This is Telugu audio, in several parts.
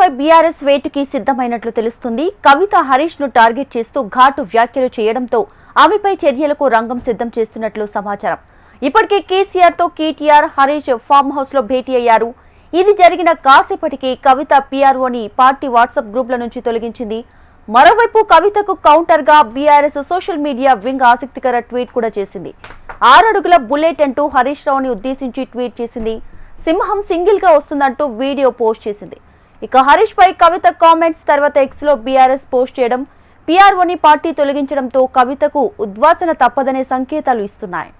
పై బీఆర్ఎస్ వేటుకి సిద్ధమైనట్లు తెలుస్తుంది. కవిత హరీష్ ను టార్గెట్ చేస్తూ ఘాటు వ్యాఖ్యలు చేయడంతో ఆమెపై చర్యలకు రంగం సిద్ధం చేస్తున్నట్లు సమాచారం. ఇప్పటికే కేసీఆర్ తో కేటీఆర్, హరీష్ ఫామ్ హౌస్ లో భేటీ అయ్యారు. ఇది జరిగిన కాసేపటికి కవిత పీఆర్ఓని పార్టీ వాట్సాప్ గ్రూప్ల నుంచి తొలగించింది. మరోవైపు కవితకు కౌంటర్ గా బీఆర్ఎస్ సోషల్ మీడియా వింగ్ ఆసక్తికర ట్వీట్ కూడా చేసింది. 6 అడుగుల బుల్లెట్ అంటూ హరీష్ రావుని ఉద్దేశించి ట్వీట్ చేసింది. సింహం సింగిల్ గా వస్తుందంటూ వీడియో పోస్ట్ చేసింది. ఇక హరీష్ పై కవిత కామెంట్స్ తర్వాత ఎక్స్ లో బీఆర్ఎస్ పోస్ట్ చేయడం, పీఆర్ఓని పార్టీ తొలగించడంతో కవితకు ఉద్వాసన తప్పదనే సంకేతాలు ఇస్తున్నాయి.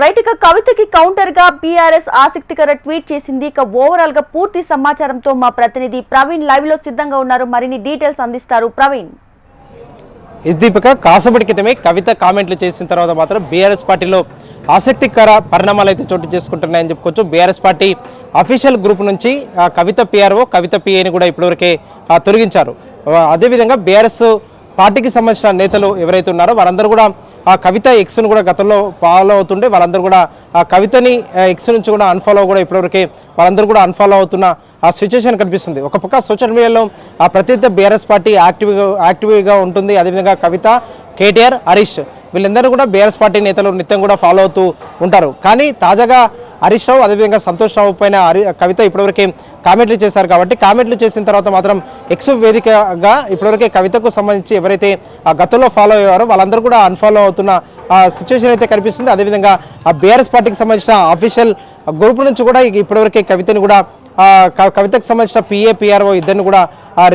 రైట్, ఇక కవితకి కౌంటర్ గా బీఆర్ఎస్ ఆసక్తికర ట్వీట్ చేసింది. ఇక ఓవరాల్ గా పూర్తి సమాచారంతో మా ప్రతినిధి ప్రవీణ్ లైవ్ లో సిద్ధంగా ఉన్నారు. మరిన్ని డీటెయిల్స్ అందిస్తారు ప్రవీణ్. దీపిక, కాసేపటి క్రితమే కవిత కామెంట్లు చేసిన తర్వాత మాత్రం బీఆర్ఎస్ పార్టీలో ఆసక్తికర పరిణామాలు అయితే చోటు చేసుకుంటున్నాయని చెప్పుకోవచ్చు. బీఆర్ఎస్ పార్టీ అఫీషియల్ గ్రూప్ నుంచి కవిత పీఆర్ఓ, కవిత పీఏని కూడా ఇప్పటివరకే తొలగించారు. అదేవిధంగా బీఆర్ఎస్ పార్టీకి సంబంధించిన నేతలు ఎవరైతే ఉన్నారో వారందరూ కూడా ఆ కవిత ఎక్స్ను కూడా గతంలో ఫాలో అవుతుండే వాళ్ళందరూ కూడా ఆ కవితని ఎక్స్ నుంచి కూడా అన్ఫాలో కూడా ఇప్పటివరకే వాళ్ళందరూ కూడా అన్ఫాలో అవుతున్న ఆ సిచ్యువేషన్ కనిపిస్తుంది. ఒక పక్క సోషల్ మీడియాలో ఆ ప్రత్యేక బీఆర్ఎస్ పార్టీ యాక్టివ్గా ఉంటుంది. అదేవిధంగా కవిత, కేటీఆర్, హరీష్ వీళ్ళందరూ కూడా బీఆర్ఎస్ పార్టీ నేతలు నిత్యం కూడా ఫాలో అవుతూ ఉంటారు. కానీ తాజాగా హరీష్ రావు అదేవిధంగా సంతోష్ రావు పైన కవిత ఇప్పటివరకే కామెంట్లు చేశారు. కాబట్టి కామెంట్లు చేసిన తర్వాత మాత్రం ఎక్స్ వేదికగా ఇప్పటివరకే కవితకు సంబంధించి ఎవరైతే ఆ గతంలో ఫాలో అయ్యారో వాళ్ళందరూ కూడా అన్ఫాలో అవుతున్న సిచ్యువేషన్ అయితే కనిపిస్తుంది. అదేవిధంగా ఆ బీఆర్ఎస్ పార్టీకి సంబంధించిన అఫీషియల్ గ్రూప్ నుంచి కూడా ఇప్పటివరకే కవితని కూడా కవితకు సంబంధించిన పిఏ, పీఆర్ఓ ఇద్దరిని కూడా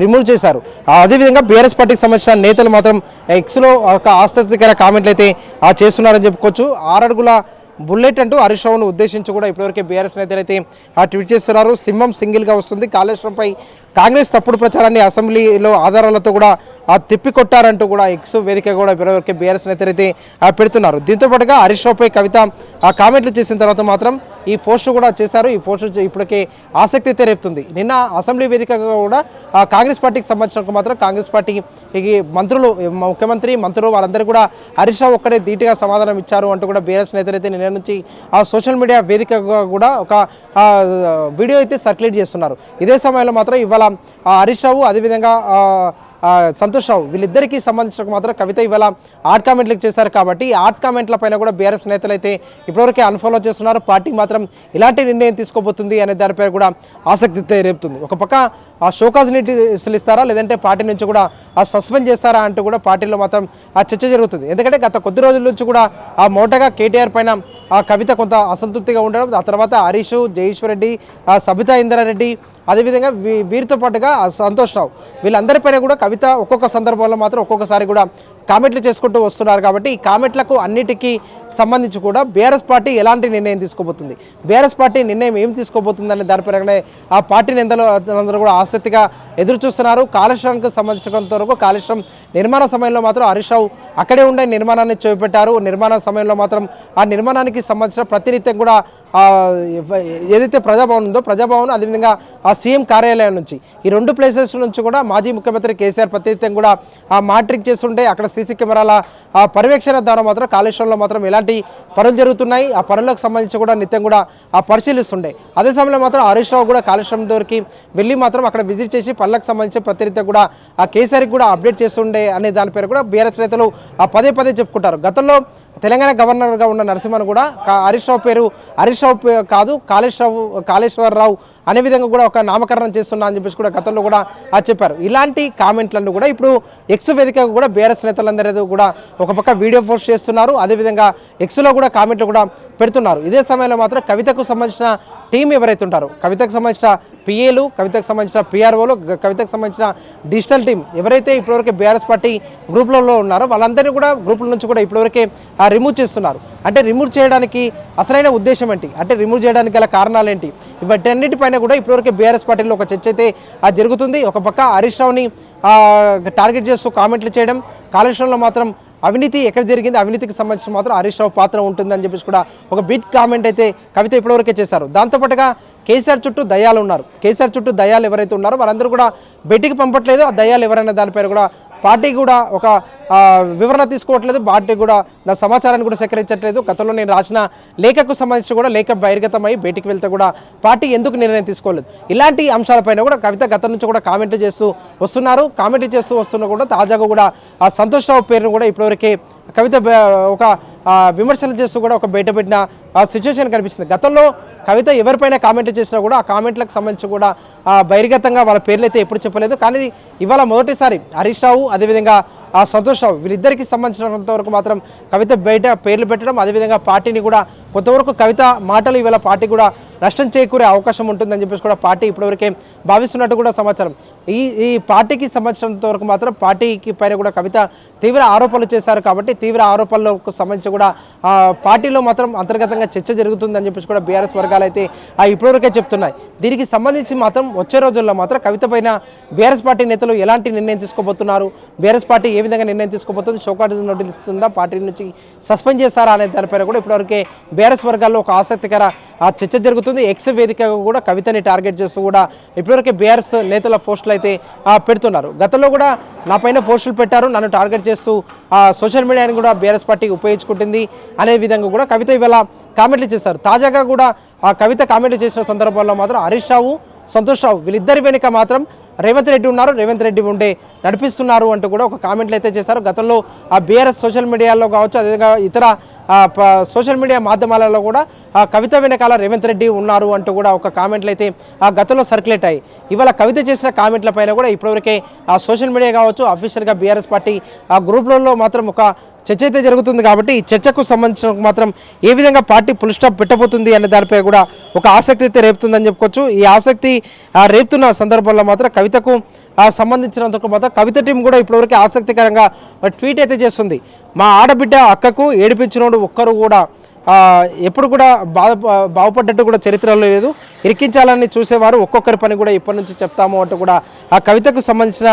రిమూవ్ చేశారు. అదేవిధంగా బీఆర్ఎస్ పార్టీకి సంబంధించిన నేతలు మాత్రం ఎక్స్లో ఒక ఆసక్తికర కామెంట్లు అయితే చేస్తున్నారని చెప్పుకోవచ్చు. 6 అడుగుల బుల్లెట్ అంటూ హరీష్ రావును ఉద్దేశించి కూడా ఇప్పటివరకే బీఆర్ఎస్ నేతలు అయితే ట్వీట్ చేస్తున్నారు. సింహం సింగిల్గా వస్తుంది, కాళేశ్వరంపై కాంగ్రెస్ తప్పుడు ప్రచారాన్ని అసెంబ్లీలో ఆధారాలతో కూడా తిప్పికొట్టారంటూ కూడా ఎక్స్ వేదిక కూడా ఇప్పటివరకే బీఆర్ఎస్ నేతలు అయితే పెడుతున్నారు. దీంతో పాటుగా హరీష్ రావుపై కవిత కామెంట్లు చేసిన తర్వాత మాత్రం ఈ పోస్ట్ కూడా చేశారు. ఈ పోస్ట్ ఇప్పటికే ఆసక్తి అయితే రేపుతుంది. నిన్న అసెంబ్లీ వేదికగా కూడా కాంగ్రెస్ పార్టీకి సంబంధించిన మాత్రం కాంగ్రెస్ పార్టీకి మంత్రులు, ముఖ్యమంత్రి, మంత్రులు వాళ్ళందరూ కూడా హరీష్ రావు ఒక్కరే ధీటుగా సమాధానం ఇచ్చారు అంటూ కూడా బీఆర్ఎస్ నేతలు అయితే నిన్న నుంచి ఆ సోషల్ మీడియా వేదికగా కూడా ఒక వీడియో అయితే సర్క్యులేట్ చేస్తున్నారు. ఇదే సమయంలో మాత్రం ఇవాళ హరీష్ రావు అదేవిధంగా సంతోష్ రావు వీళ్ళిద్దరికీ సంబంధించిన మాత్రం కవిత ఇవాళ ఆర్ట్ కామెంట్లు చేశారు. కాబట్టి ఆర్ట్ కామెంట్ల పైన కూడా బీఆర్ఎస్ నేతలు అయితే ఇప్పటివరకే అన్ఫాలో చేస్తున్నారు. పార్టీ మాత్రం ఇలాంటి నిర్ణయం తీసుకోబోతుంది అనే దానిపై కూడా ఆసక్తి రేపుతుంది. ఒక పక్క ఆ షోకాజ్ నోటీసులు ఇస్తారా లేదంటే పార్టీ నుంచి కూడా సస్పెండ్ చేస్తారా అంటూ కూడా పార్టీలో మాత్రం చర్చ జరుగుతుంది. ఎందుకంటే గత కొద్ది రోజుల నుంచి కూడా మోటగా కేటీఆర్ పైన కవిత కొంత అసంతృప్తిగా ఉండడం, ఆ తర్వాత హరీష్, జయేశ్వర్ రెడ్డి, సబితా ఇంద్రారెడ్డి అదేవిధంగా వీరితో పాటుగా సంతోష్ రావు వీళ్ళందరిపైన కూడా కవిత ఒక్కొక్క సందర్భంలో మాత్రం ఒక్కొక్కసారి కూడా కామెంట్లు చేసుకుంటూ వస్తున్నారు. కాబట్టి ఈ కామెంట్లకు అన్నిటికీ సంబంధించి కూడా బీఆర్ఎస్ పార్టీ ఎలాంటి నిర్ణయం తీసుకోబోతుంది, బీఆర్ఎస్ పార్టీ నిర్ణయం ఏం తీసుకోబోతుందనే దానిపైనే ఆ పార్టీ నేతలందరూ కూడా ఆసక్తిగా ఎదురు చూస్తున్నారు. కాళేశ్వరానికి సంబంధించినంత వరకు కాళేశ్వరం నిర్మాణ సమయంలో మాత్రం హరీష్ రావు అక్కడే ఉండే నిర్మాణాన్ని చేపట్టారు. నిర్మాణ సమయంలో మాత్రం ఆ నిర్మాణానికి సంబంధించిన ప్రతినిత్యం కూడా ఏదైతే ప్రజాభవన్ ఉందో ప్రజాభవన్ అదేవిధంగా ఆ సీఎం కార్యాలయం నుంచి ఈ 2 ప్లేసెస్ నుంచి కూడా మాజీ ముఖ్యమంత్రి కేసీఆర్ ప్రతినిత్యం కూడా మానిటరింగ్ చేస్తుంటే అక్కడ సీసీ కెమెరాల పర్యవేక్షణ ద్వారా మాత్రం కాళేశ్వరంలో మాత్రం ఎలాంటి పనులు జరుగుతున్నాయి ఆ పనులకు సంబంధించి కూడా నిత్యం కూడా పరిశీలిస్తుండే. అదే సమయంలో మాత్రం హరీష్ రావు కూడా కాళేశ్వరం దగ్గరికి వెళ్ళి మాత్రం అక్కడ విజిట్ చేసి పనులకు సంబంధించి ప్రతినిత్యం కూడా ఆ కేసీఆర్కి కూడా అప్డేట్ చేస్తుండే అనే దాని పేరు కూడా బీఆర్ఎస్ నేతలు పదే చెప్పుకుంటారు. గతంలో తెలంగాణ గవర్నర్గా ఉన్న నరసింహన్ కూడా హరీష్ రావు పేరు హరీష్ రావు కాదు కాళేశ్వరరావు అనే విధంగా కూడా ఒక నామకరణం చేస్తున్నా అని చెప్పేసి కూడా గతంలో కూడా చెప్పారు. ఇలాంటి కామెంట్లను కూడా ఇప్పుడు ఎక్స్ వేదికగా కూడా బీఆర్ఎస్ నేతలందరూ కూడా ఒక పక్క వీడియో పోస్ట్ చేస్తున్నారు. అదేవిధంగా ఎక్స్లో కూడా కామెంట్లు కూడా పెడుతున్నారు. ఇదే సమయంలో మాత్రం కవితకు సంబంధించిన టీం ఎవరైతే ఉంటారో కవితకు సంబంధించిన పిఏలు, కవితకు సంబంధించిన పీఆర్ఓలు, కవితకు సంబంధించిన డిజిటల్ టీం ఎవరైతే ఇప్పటివరకే బీఆర్ఎస్ పార్టీ గ్రూప్లలో ఉన్నారో వాళ్ళందరినీ కూడా గ్రూపుల నుంచి కూడా ఇప్పటివరకే రిమూవ్ చేస్తున్నారు. అంటే రిమూవ్ చేయడానికి అసలైన ఉద్దేశం ఏంటి, అంటే రిమూవ్ చేయడానికి గల కారణాలు ఏంటి, ఇవన్నిటిపైన కూడా ఇప్పటివరకే బీఆర్ఎస్ పార్టీలో ఒక చర్చ అయితే జరుగుతుంది. ఒక పక్క హరీష్ రావుని టార్గెట్ చేస్తూ కామెంట్లు చేయడం, కాళేశ్వరంలో మాత్రం అవినీతి ఎక్కడ జరిగింది, అవినీతికి సంబంధించి మాత్రం హరీష్ రావు పాత్ర ఉంటుందని చెప్పేసి కూడా ఒక బిగ్ కామెంట్ అయితే కవిత ఇప్పటివరకే చేశారు. దాంతోపాటుగా కేసీఆర్ చుట్టూ దయ్యాలు ఉన్నారు, కేసీఆర్ చుట్టూ దయ్యాలు ఎవరైతే ఉన్నారో వాళ్ళందరూ కూడా బయటికి పంపట్లేదు, ఆ దయ్యాలు ఎవరైనా దానిపైన కూడా పార్టీ కూడా ఒక వివరణ తీసుకోవట్లేదు, పార్టీ కూడా నా సమాచారాన్ని కూడా సేకరించట్లేదు. గతంలో నేను రాసిన లేఖకు సంబంధించి కూడా లేఖ బహిర్గతమై బయటికి వెళ్తే కూడా పార్టీ ఎందుకు నిర్ణయం తీసుకోలేదు. ఇలాంటి అంశాలపైన కూడా కవిత గతం నుంచి కూడా కామెంట్లు చేస్తూ వస్తున్నారు. కామెంట్లు చేస్తూ వస్తున్నా కూడా తాజాగా కూడా ఆ సంతోష్ రావు పేరును కూడా ఇప్పటివరకే కవిత ఒక విమర్శలు చేస్తూ కూడా ఒక బయటపెట్టిన సిచ్యువేషన్ కనిపిస్తుంది. గతంలో కవిత ఎవరిపైన కామెంట్లు చేసినా కూడా ఆ కామెంట్లకు సంబంధించి కూడా బహిర్గతంగా వాళ్ళ పేర్లు అయితే ఎప్పుడు చెప్పలేదు. కానీ ఇవాళ మొదటిసారి హరీష్ రావు అదేవిధంగా సంతోష్ రావు వీళ్ళిద్దరికి సంబంధించినంత వరకు మాత్రం కవిత బయట పేర్లు పెట్టడం, అదేవిధంగా పార్టీని కూడా కొంతవరకు కవిత మాటలు ఇవాళ పార్టీ కూడా నష్టం చేకూరే అవకాశం ఉంటుందని చెప్పేసి కూడా పార్టీ ఇప్పటివరకే భావిస్తున్నట్టు కూడా సమాచారం. ఈ పార్టీకి సంబంధించినంత వరకు మాత్రం పార్టీకి పైన కూడా కవిత తీవ్ర ఆరోపణలు చేశారు. కాబట్టి తీవ్ర ఆరోపణలకు సంబంధించి కూడా పార్టీలో మాత్రం అంతర్గతంగా చర్చ జరుగుతుందని చెప్పేసి కూడా బీఆర్ఎస్ వర్గాలు అయితే ఇప్పటివరకే చెప్తున్నాయి. దీనికి సంబంధించి మాత్రం వచ్చే రోజుల్లో మాత్రం కవిత పైన బీఆర్ఎస్ పార్టీ నేతలు ఎలాంటి నిర్ణయం తీసుకోబోతున్నారు, బీఆర్ఎస్ పార్టీ ఏ విధంగా నిర్ణయం తీసుకోబోతుంది, షోకాజ్ నోటీస్ ఇస్తుందా, పార్టీ నుంచి సస్పెండ్ చేస్తారా అనే దానిపైన కూడా ఇప్పటివరకే బీఆర్ఎస్ వర్గాల్లో ఒక ఆసక్తికర చర్చ జరుగుతుంది. ఎక్స్ వేదికగా కూడా కవితని టార్గెట్ చేస్తూ కూడా ఇప్పటివరకే బీఆర్ఎస్ నేతల పోస్టులు అయితే పెడుతున్నారు. గతంలో కూడా నా పైన పోస్టులు పెట్టారు, నన్ను టార్గెట్ చేస్తూ సోషల్ మీడియాని కూడా బీఆర్ఎస్ పార్టీ ఉపయోగించుకుంటుంది అనే విధంగా కూడా కవిత ఇవాళ కామెంట్లు చేశారు. తాజాగా కూడా కవిత కామెంట్లు చేసిన సందర్భంలో మాత్రం హరీష్ రావు, సంతోష్ రావు వీళ్ళిద్దరి వెనుక మాత్రం రేవంత్ రెడ్డి ఉన్నారు, రేవంత్ రెడ్డి ఉండే నడిపిస్తున్నారు అంటూ కూడా ఒక కామెంట్లు అయితే చేశారు. గతంలో బీఆర్ఎస్ సోషల్ మీడియాలో కావచ్చు, అదేవిధంగా ఇతర సోషల్ మీడియా మాధ్యమాలలో కూడా కవిత వెనకాల రేవంత్ రెడ్డి ఉన్నారు అంటూ కూడా ఒక కామెంట్లు అయితే గతంలో సర్క్యులేట్ అయ్యి ఇవాళ కవిత చేసిన కామెంట్ల పైన కూడా ఇప్పటివరకే సోషల్ మీడియా కావచ్చు, అఫీషియల్గా బీఆర్ఎస్ పార్టీ గ్రూప్లలో మాత్రం ఒక చర్చ అయితే జరుగుతుంది. కాబట్టి ఈ చర్చకు సంబంధించిన మాత్రం ఏ విధంగా పార్టీ ఫుల్ స్టాప్ పెట్టబోతుంది అనే దానిపై కూడా ఒక ఆసక్తి అయితే రేపుతుందని చెప్పుకోవచ్చు. ఈ ఆసక్తి రేపుతున్న సందర్భంలో మాత్రం కవితకు సంబంధించినందుకు మాత్రం కవిత టీం కూడా ఇప్పటివరకు ఆసక్తికరంగా ట్వీట్ అయితే చేస్తుంది. మా ఆడబిడ్డ అక్కకు ఏడిపించినోడు ఒక్కరు కూడా ఎప్పుడు కూడా బాగుపడ్డట్టు కూడా చరిత్రలో లేదు, ఇరికించాలని చూసేవారు ఒక్కొక్కరి పని కూడా ఇప్పటి నుంచి చెప్తాము అంటూ కూడా ఆ కవితకు సంబంధించిన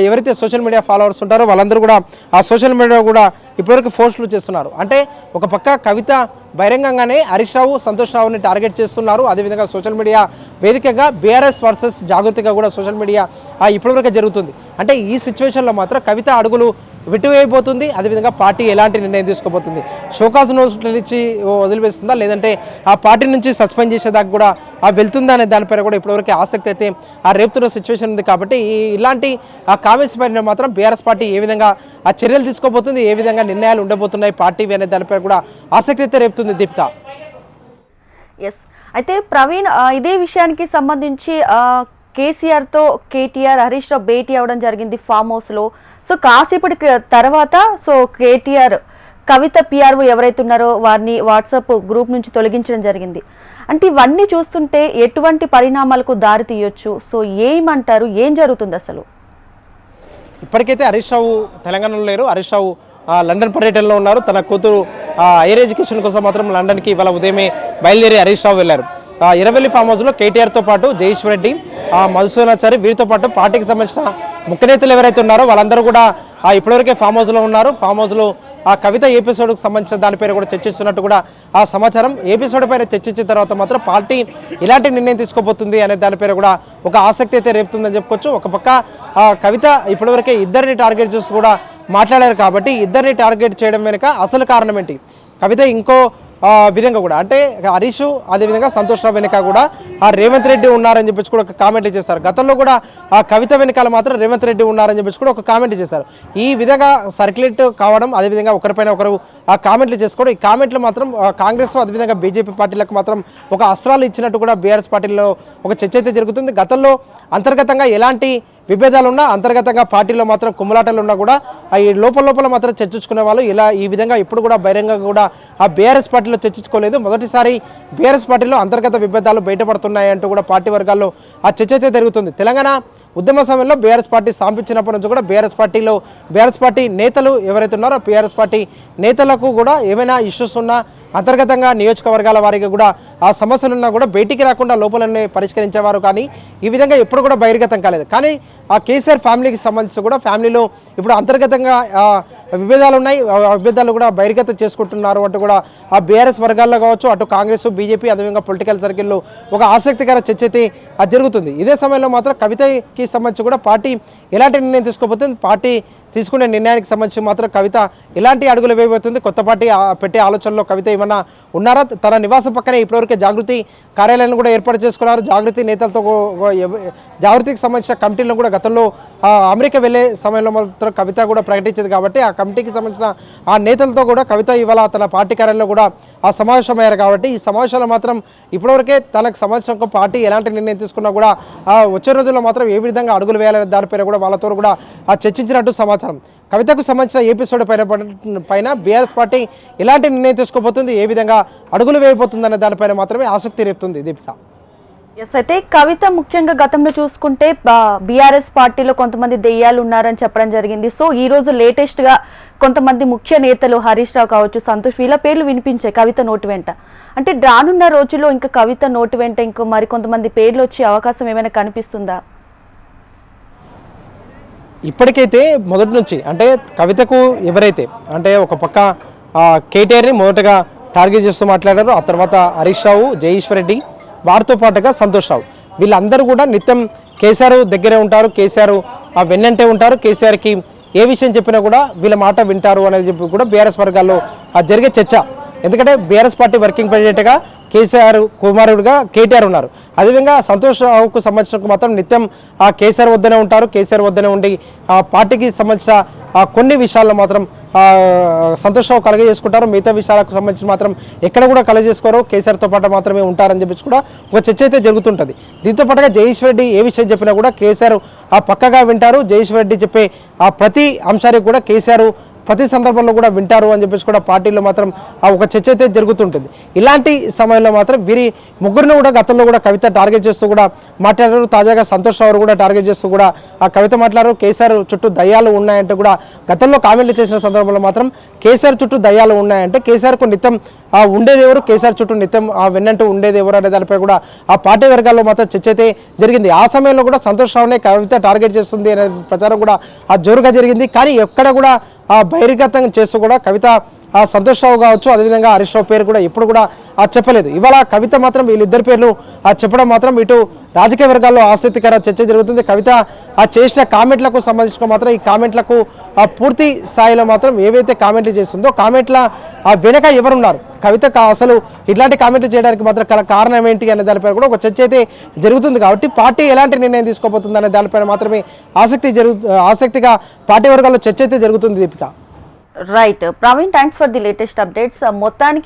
ఎవరైతే సోషల్ మీడియా ఫాలోవర్స్ ఉంటారో వాళ్ళందరూ కూడా ఆ సోషల్ మీడియా కూడా ఇప్పటివరకు పోస్టులు చేస్తున్నారు. అంటే ఒక పక్క కవిత బహిరంగంగానే హరీష్ రావు, సంతోష్ రావుని టార్గెట్ చేస్తున్నారు. అదేవిధంగా సోషల్ మీడియా వేదికగా బీఆర్ఎస్ వర్సెస్ జాగృతిగా కూడా సోషల్ మీడియా ఇప్పటివరకు జరుగుతుంది. అంటే ఈ సిచ్యువేషన్లో మాత్రం కవిత అడుగులు విటువైపోతుంది. అదేవిధంగా పార్టీ ఎలాంటి నిర్ణయం తీసుకోబోతుంది, షోకాజ్ నోటీసులు ఇచ్చి వదిలివేస్తుందా, లేదంటే ఆ పార్టీ నుంచి సస్పెండ్ చేసేదాకా కూడా వెళ్తుందా అనే దానిపైన కూడా ఇప్పటివరకు ఆసక్తి అయితే రేపుతున్న సిచ్యువేషన్ ఉంది. కాబట్టి ఇలాంటి కామెంట్స్ పైన మాత్రం బీఆర్ఎస్ పార్టీ ఏ విధంగా చర్యలు తీసుకోబోతుంది, ఏ విధంగా నిర్ణయాలు ఉండబోతున్నాయి పార్టీ అనే దానిపై కూడా ఆసక్తి అయితే రేపుతుంది. దీపిక. ఎస్, అయితే ప్రవీణ్, ఇదే విషయానికి సంబంధించి కేసీఆర్తో కేటీఆర్ హరీష్ రావు భేటీ అవ్వడం జరిగింది ఫామ్ హౌస్లో. సో కాసేపటి తర్వాత కేటీఆర్ కవిత పిఆర్ఓ ఎవరైతే ఉన్నారో వారిని వాట్సాప్ గ్రూప్ నుంచి తొలగించడం జరిగింది. అంటే ఇవన్నీ చూస్తుంటే ఎటువంటి పరిణామాలకు దారి తీయొచ్చు? సో ఏమంటారు, ఏం జరుగుతుంది అసలు? ఇప్పటికైతే హరీష్ రావు తెలంగాణలో లేరు. హరీష్ రావు లండన్ పర్యటనలో ఉన్నారు. తన కూతురు హైయర్ ఎడ్యుకేషన్ కోసం మాత్రం లండన్కి ఇవాళ ఉదయమే బయలుదేరి హరీష్ రావు వెళ్లారు. ఇరవెల్లి ఫామ్ హౌస్లో కేటీఆర్తో పాటు జయేశ్వర్ రెడ్డి, మధుసూదనాచారి వీరితో పాటు పార్టీకి సంబంధించిన ముఖ్య నేతలు ఎవరైతే ఉన్నారో వాళ్ళందరూ కూడా ఇప్పటివరకే ఫామ్ హౌస్లో ఉన్నారు. ఫామ్ హౌస్లో కవిత ఎపిసోడ్కి సంబంధించిన దానిపైన కూడా చర్చిస్తున్నట్టు కూడా సమాచారం. ఎపిసోడ్ పైన చర్చించిన తర్వాత మాత్రం పార్టీ ఇలాంటి నిర్ణయం తీసుకోబోతుంది అనే దానిపైన కూడా ఒక ఆసక్తి అయితే రేపుతుందని చెప్పుకోవచ్చు. ఒక పక్క కవిత ఇప్పటివరకే ఇద్దరిని టార్గెట్ చేస్తూ కూడా మాట్లాడారు. కాబట్టి ఇద్దరిని టార్గెట్ చేయడం వెనుక అసలు కారణం ఏంటి, కవిత ఇంకో విధంగా కూడా అంటే హరీష్ అదేవిధంగా సంతోష్ రావు వెనుక కూడా రేవంత్ రెడ్డి ఉన్నారని చెప్పేసి కూడా ఒక కామెంట్ చేశారు. గతంలో కూడా కవిత వెనకాల మాత్రం రేవంత్ రెడ్డి ఉన్నారని చెప్పేసి కూడా ఒక కామెంట్ చేశారు. ఈ విధంగా సర్క్యులేట్ కావడం, అదేవిధంగా ఒకరిపైన ఒకరు కామెంట్లు చేసుకోవడం, ఈ కామెంట్లు మాత్రం కాంగ్రెస్ అదేవిధంగా బీజేపీ పార్టీలకు మాత్రం ఒక అస్త్రాలు ఇచ్చినట్టు కూడా బీఆర్ఎస్ పార్టీలో ఒక చర్చ అయితే జరుగుతుంది. గతంలో అంతర్గతంగా ఎలాంటి విభేదాలు ఉన్నా, అంతర్గతంగా పార్టీలో మాత్రం కుమ్మలాటలు ఉన్నా కూడా ఈ లోపల మాత్రం చర్చించుకునే వాళ్ళు ఇలా ఈ విధంగా ఇప్పుడు కూడా బహిరంగంగా కూడా బీఆర్ఎస్ పార్టీలో చర్చించుకోలేదు. మొదటిసారి బీఆర్ఎస్ పార్టీలో అంతర్గత విభేదాలు బయటపడుతున్నాయంటూ కూడా పార్టీ వర్గాల్లో చర్చ అయితే జరుగుతుంది. తెలంగాణ ఉద్యమ సమయంలో బీఆర్ఎస్ పార్టీ స్థాపించినప్పటి నుంచి కూడా బీఆర్ఎస్ పార్టీ నేతలు ఎవరైతే ఉన్నారో బీఆర్ఎస్ పార్టీ నేతలకు కూడా ఏమైనా ఇష్యూస్ ఉన్నా, అంతర్గతంగా నియోజకవర్గాల వారికి కూడా ఆ సమస్యలున్నా కూడా బయటికి రాకుండా లోపలనే పరిష్కరించేవారు. కానీ ఈ విధంగా ఎప్పుడు కూడా బహిర్గతం కాలేదు. కానీ ఆ కేసీఆర్ ఫ్యామిలీకి సంబంధించి కూడా ఫ్యామిలీలో ఇప్పుడు అంతర్గతంగా విభేదాలు ఉన్నాయి, విభేదాలు కూడా బహిర్గతం చేసుకుంటున్నారు అంటూ కూడా ఆ బీఆర్ఎస్ వర్గాల్లో కావచ్చు, అటు కాంగ్రెస్ బీజేపీ అదేవిధంగా పొలిటికల్ సర్కిల్లో ఒక ఆసక్తికర చర్చ అయితే జరుగుతుంది. ఇదే సమయంలో మాత్రం కవితకి సంబంధించి కూడా పార్టీ ఎలాంటి నిర్ణయం తీసుకోబోతుంది, పార్టీ తీసుకునే నిర్ణయానికి సంబంధించి మాత్రం కవిత ఎలాంటి అడుగులు వేయబోతుంది, కొత్త పార్టీ పెట్టే ఆలోచనలో కవిత ఏమన్నా ఉన్నారా? తన నివాసం పక్కనే ఇప్పటివరకే జాగృతి కార్యాలయాన్ని కూడా ఏర్పాటు చేసుకున్నారు. జాగృతి నేతలతో జాగృతికి సంబంధించిన కమిటీలను కూడా గతంలో అమెరికా వెళ్ళే సమయంలో మాత్రం కవిత కూడా ప్రకటించింది కాబట్టి ఆ కమిటీకి సంబంధించిన ఆ నేతలతో కూడా కవిత ఇవాళ తన పార్టీ కార్యాలయంలో కూడా ఆ సమావేశమయ్యారు. కాబట్టి ఈ సమావేశంలో మాత్రం ఇప్పటివరకే తనకు సంబంధించిన పార్టీ ఎలాంటి నిర్ణయం తీసుకున్నా కూడా వచ్చే రోజుల్లో మాత్రం ఏ విధంగా అడుగులు వేయాలనే దానిపైన కూడా వాళ్ళతో కూడా చర్చించినట్టు సమాచారం. కవితకు సంబంధించిన ఎపిసోడ్ పైన బీఆర్ఎస్ పార్టీ ఎలాంటి నిర్ణయం తీసుకోబోతుంది, ఏ విధంగా అడుగులు వేయబోతుంది అనే దానిపైన మాత్రమే ఆసక్తి రేపుతుంది దీపిక. ఎస్, అయితే కవిత ముఖ్యంగా గతంలో చూసుకుంటే బీఆర్ఎస్ పార్టీలో కొంతమంది దెయ్యాలు ఉన్నారని చెప్పడం జరిగింది. సో ఈ రోజు లేటెస్ట్ గా కొంతమంది ముఖ్య నేతలు హరీష్ రావు కావచ్చు, సంతోష్, వీళ్ళ పేర్లు వినిపించాయి కవిత నోటి వెంట. అంటే రానున్న రోజుల్లో ఇంకా కవిత నోటి వెంట ఇంకో మరి కొంతమంది పేర్లు వచ్చే అవకాశం ఏమైనా కనిపిస్తుందా? ఇప్పటికైతే మొదటి నుంచి అంటే కవితకు ఎవరైతే అంటే ఒక పక్క కేటీఆర్ని మొదటగా టార్గెట్ చేస్తూ మాట్లాడారు, ఆ తర్వాత హరీష్ రావు, జయేశ్వర్ రెడ్డి, వారితో పాటుగా సంతోష్ రావు, వీళ్ళందరూ కూడా నిత్యం కేసీఆర్ దగ్గరే ఉంటారు, కేసీఆర్ వెన్నంటే ఉంటారు, కేసీఆర్కి ఏ విషయం చెప్పినా కూడా వీళ్ళ మాట వింటారు అనేది చెప్పి కూడా బీఆర్ఎస్ వర్గాల్లో జరిగే చర్చ. ఎందుకంటే బీఆర్ఎస్ పార్టీ వర్కింగ్ ప్రెసిడెంట్గా కేసీఆర్ కుమారుడుగా కేటీఆర్ ఉన్నారు. అదేవిధంగా సంతోష్ రావుకు సంబంధించిన మాత్రం నిత్యం కేసీఆర్ వద్దనే ఉంటారు, కేసీఆర్ వద్దనే ఉండి పార్టీకి సంబంధించిన కొన్ని విషయాల్లో మాత్రం సంతోష్ రావు కలగజేసుకుంటారు, మిగతా విషయాలకు సంబంధించి మాత్రం ఎక్కడ కూడా కలగజేసుకోరు, కేసీఆర్తో పాటు మాత్రమే ఉంటారని చెప్పి కూడా ఒక చర్చ అయితే జరుగుతుంటుంది. దీంతో పాటుగా జయేశ్వర్ రెడ్డి ఏ విషయం చెప్పినా కూడా కేసీఆర్ పక్కగా వింటారు, జయేశ్వర్ రెడ్డి చెప్పే ప్రతి అంశానికి కూడా కేసీఆర్ ప్రతి సందర్భంలో కూడా వింటారు అని చెప్పేసి కూడా పార్టీలో మాత్రం ఒక చర్చ అయితే జరుగుతుంటుంది. ఇలాంటి సమయంలో మాత్రం వీరి ముగ్గురిని కూడా గతంలో కూడా కవిత టార్గెట్ చేస్తూ కూడా మాట్లాడారు. తాజాగా సంతోష్ రావు కూడా టార్గెట్ చేస్తూ కూడా ఆ కవిత మాట్లాడారు. కేసీఆర్ చుట్టూ దయ్యాలు ఉన్నాయంటే కూడా గతంలో కామెంట్లు చేసిన సందర్భంలో మాత్రం కేసీఆర్ చుట్టూ దయ్యాలు ఉన్నాయంటే కేసీఆర్కు నిత్యం ఉండేది ఎవరు, కేసీఆర్ చుట్టూ నిత్యం వెన్నట్టు ఉండేది ఎవరు అనే దానిపై కూడా ఆ పార్టీ వర్గాల్లో మాత్రం చర్చ అయితే జరిగింది. ఆ సమయంలో కూడా సంతోష్ రావునే కవిత టార్గెట్ చేస్తుంది అనే ప్రచారం కూడా జోరుగా జరిగింది. కానీ ఎక్కడ కూడా బహిర్గతం చేస్తూ కూడా కవిత సంతోష్ రావు కావచ్చు, అదేవిధంగా హరీష్ రావు పేరు కూడా ఎప్పుడు కూడా చెప్పలేదు. ఇవాళ కవిత మాత్రం వీళ్ళిద్దరి పేర్లు చెప్పడం మాత్రం ఇటు రాజకీయ వర్గాల్లో ఆసక్తికర చర్చ జరుగుతుంది. కవిత చేసిన కామెంట్లకు సంబంధించిన మాత్రం ఈ కామెంట్లకు పూర్తి స్థాయిలో మాత్రం ఏవైతే కామెంట్లు చేస్తుందో కామెంట్ల వెనక ఎవరున్నారు, కవిత అసలు ఇట్లాంటి కామెంట్లు చేయడానికి మాత్రం కారణం ఏంటి అనే దానిపై కూడా ఒక చర్చ అయితే జరుగుతుంది. కాబట్టి పార్టీ ఎలాంటి నిర్ణయం తీసుకోబోతుంది అనే దానిపైన మాత్రమే ఆసక్తిగా పార్టీ వర్గాల్లో చర్చ అయితే జరుగుతుంది Deepika. Right Praveen, thanks for the latest updates. మొత్తానికి